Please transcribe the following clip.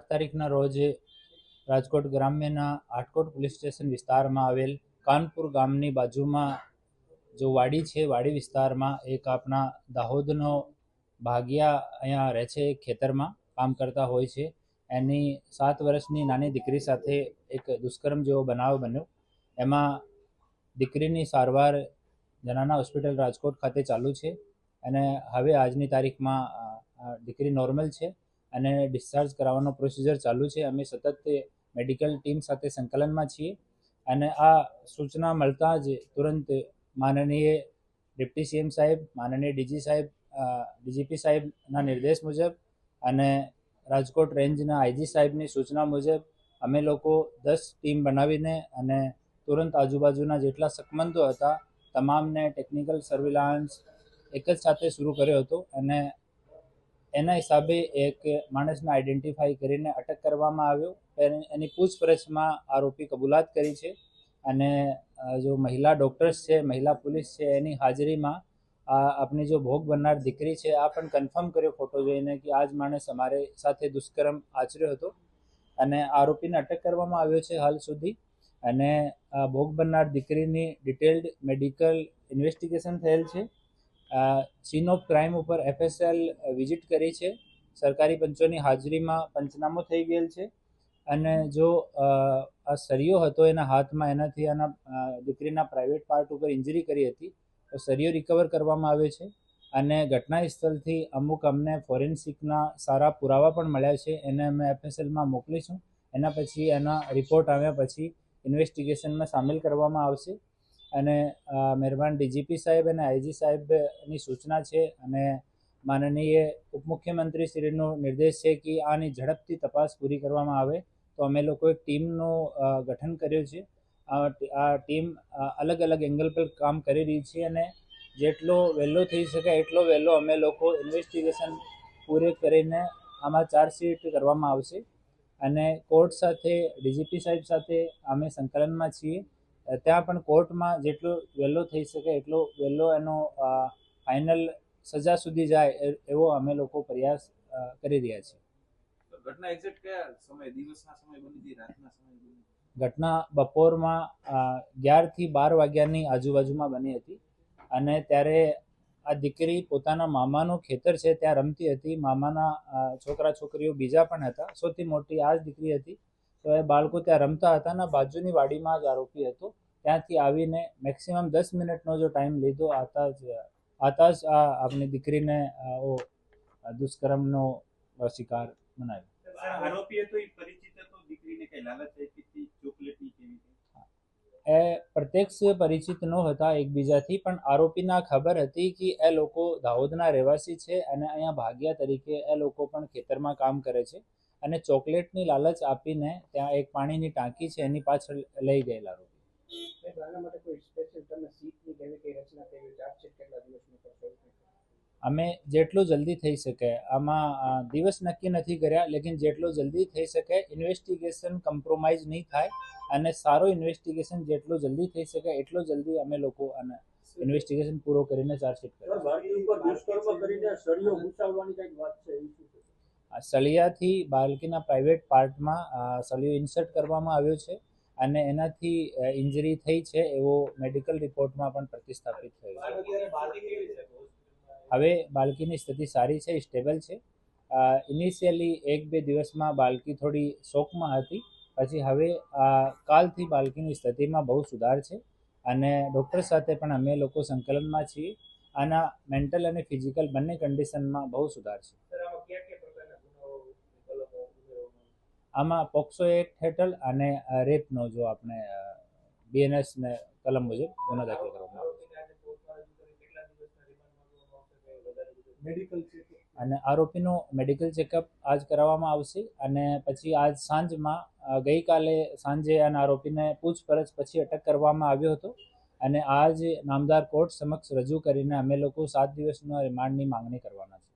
8 તારીખના રોજ Rajkot ગ્રામ્યના Atkot police station વિસ્તારમાં આવેલ કાનપુર ગામની બાજુમાં જો વાડી છે, વાડી વિસ્તારમાં એક આપણા દાહોદનો ભાગ્યા અહીંયા રહે છે, ખેતરમાં કામ કરતા હોય છે. એની 7 વર્ષની નાની દીકરી સાથે એક દુષ્કર્મ જેવો બનાવ બન્યો. એમાં દીકરીની સારવાર જનાના હોસ્પિટલ રાજકોટ ખાતે ચાલુ છે અને હવે આજની તારીખમાં દીકરી નોર્મલ છે અને ડિસ્ચાર્જ કરાવવાનો પ્રોસિજર ચાલુ છે. અમે સતત મેડિકલ ટીમ સાથે સંકલનમાં છીએ અને આ સૂચના મળતા જ તુરંત માનનીય ડિપ્ટી સીએમ સાહેબ, માનનીય ડીજીપી સાહેબના નિર્દેશ મુજબ અને રાજકોટ રેન્જના આઈજી સાહેબની સૂચના મુજબ અમે લોકો 10 ટીમ બનાવીને અને તુરંત આજુબાજુના જેટલા શકમંદો હતા તમામને ટેકનિકલ સર્વેલન્સ એક જ સાથે શરૂ કર્યો હતો અને એના હિસાબે એક માણસને આઈડેન્ટિફાઈ કરીને અટક કરવામાં આવ્યો. એની પૂછપરછમાં આરોપી કબૂલાત કરી છે અને જો મહિલા ડૉક્ટર્સ છે, મહિલા પોલીસ છે, એની હાજરીમાં આપણી જો ભોગ બનનાર દીકરી છે આ પણ કન્ફર્મ કર્યો ફોટો જોઈને કે આ જ માણસ અમારે સાથે દુષ્કર્મ આચર્યો હતો અને આરોપીને અટક કરવામાં આવ્યો છે હાલ સુધી. અને ભોગ બનનાર દીકરીની ડિટેલ્ડ મેડિકલ ઇન્વેસ્ટિગેશન થયેલ છે. સીન ઓફ ક્રાઇમ ઉપર FSL વિઝિટ કરી છે. સરકારી પંચોની હાજરીમાં પંચનામો થઈ ગયેલ છે અને જો આ સરિયો હતો એના હાથમાં, એનાથી એના દીકરીના પ્રાઇવેટ પાર્ટ ઉપર ઇન્જરી કરી હતી તો સરિયો રિકવર કરવામાં આવ્યો છે અને ઘટના સ્થળથી અમુક અમને ફોરેન્સિકના સારા પુરાવા પણ મળ્યા છે. એને અમે FSLમાં મોકલીશું. એના પછી એના રિપોર્ટ આવ્યા પછી ઇન્વેસ્ટિગેશનમાં સામેલ કરવામાં આવશે અને મહેરબાન ડીજીપી સાહેબ અને આઈજી સાહેબની સૂચના છે અને માનનીય ઉપમુખ્યમંત્રી શ્રીનો નિર્દેશ છે કે આની ઝડપથી તપાસ પૂરી કરવામાં આવે. તો અમે લોકો એક ટીમનું ગઠન કર્યું છે. આ ટીમ અલગ અલગ એંગલ પર કામ કરી રહી છે અને જેટલો વહેલો થઈ શકે એટલો વહેલો અમે લોકો ઇન્વેસ્ટિગેશન પૂરી કરીને આમાં ચાર્જશીટ કરવામાં આવશે અને કોર્ટ સાથે, ડીજીપી સાહેબ સાથે અમે સંકલનમાં છીએ. ત્યાં પણ કોર્ટમાં જેટલો વહેલો થઈ શકે એટલો વહેલો એનો ફાઇનલ સજા સુધી જાય એવો અમે લોકો પ્રયાસ કરી રહ્યા છીએ. ઘટના એક્ઝેક્ટ કયા સમય, દિવસના સમય બની હતી, રાતના સમય બની? ઘટના બપોરમાં 11 થી 12 વાગ્યાની આજુબાજુમાં બની હતી અને ત્યારે આ દીકરી પોતાના મામાનું ખેતર છે ત્યાં રમતી હતી. મામાના છોકરા છોકરીઓ બીજા પણ હતા. સૌથી મોટી આ જ દીકરી હતી. તો એ બાળકો ત્યાં રમતા હતા અને બાજુની વાડીમાં જ આરોપી હતો. ત્યાંથી આવીને મેક્સિમમ 10 મિનિટનો જો ટાઈમ લીધો આતા જ આ આપણી દીકરીને દુષ્કર્મનો શિકાર બનાવ્યો. આરોપી હતો એ પરિચિત હતો, દીકરીને કઈ લાલચ આપી ચોકલેટની કેવી? એ પ્રત્યક્ષ પરિચિત ન હતા એકબીજાથી, પણ આરોપીના ખબર હતી કે એ લોકો દાહોદના રહેવાસી છે અને અહીંયા ભાગ્યા તરીકે એ લોકો પણ ખેતરમાં કામ કરે છે અને ચોકલેટની લાલચ આપીને ત્યાં એક પાણીની ટાંકી છે એની પાછળ લઈ ગયેલા આરોપી. અમે જેટલું જલ્દી થઈ શકે, આમાં દિવસ નક્કી નથી કર્યા, લેકિન જેટલું જલ્દી થઈ શકે ઇન્વેસ્ટિગેશન કોમ્પ્રોમાઇઝ નહીં થાય અને સારો ઇન્વેસ્ટિગેશન જેટલું જલ્દી થઈ શકે એટલો જલ્દી અમે લોકો આને ઇન્વેસ્ટિગેશન પૂરો કરીને ચાર્જશીટ કરીશું. સળિયાથી બાળકીના પ્રાઇવેટ પાર્ટમાં સળિયો ઇન્સર્ટ કરવામાં આવ્યો છે અને એનાથી ઇન્જરી થઈ છે એવો મેડિકલ રિપોર્ટમાં પણ પ્રતિસ્થાપિત થયો છે. હવે બાળકીની સ્થિતિ સારી છે, સ્ટેબલ છે. ઇનિશિયલી 1-2 દિવસમાં બાળકી થોડી શોકમાં હતી, પછી હવે કાલથી બાળકીની સ્થિતિમાં બહુ સુધાર છે અને ડૉક્ટર સાથે પણ અમે લોકો સંકલનમાં છીએ. આના મેન્ટલ અને ફિઝિકલ બંને કન્ડિશનમાં બહુ સુધાર છે. આમાં પોક્સો એક્ટ હેઠળ અને રેપનો જો આપણે BNS ને કલમ મુજબ ગુનો દાખલ કરવામાં આવે છે અને આરોપીનો મેડિકલ ચેકઅપ આજ કરાવવામાં આવશે અને પછી આજ સાંજમાં ગઈકાલે સાંજે આના આરોપીને પૂછપરછ પછી અટક કરવામાં આવ્યો હતો અને આજ નામદાર કોર્ટ સમક્ષ રજૂ કરીને અમે લોકો 7 દિવસના રિમાન્ડની માંગણી કરવાના છે.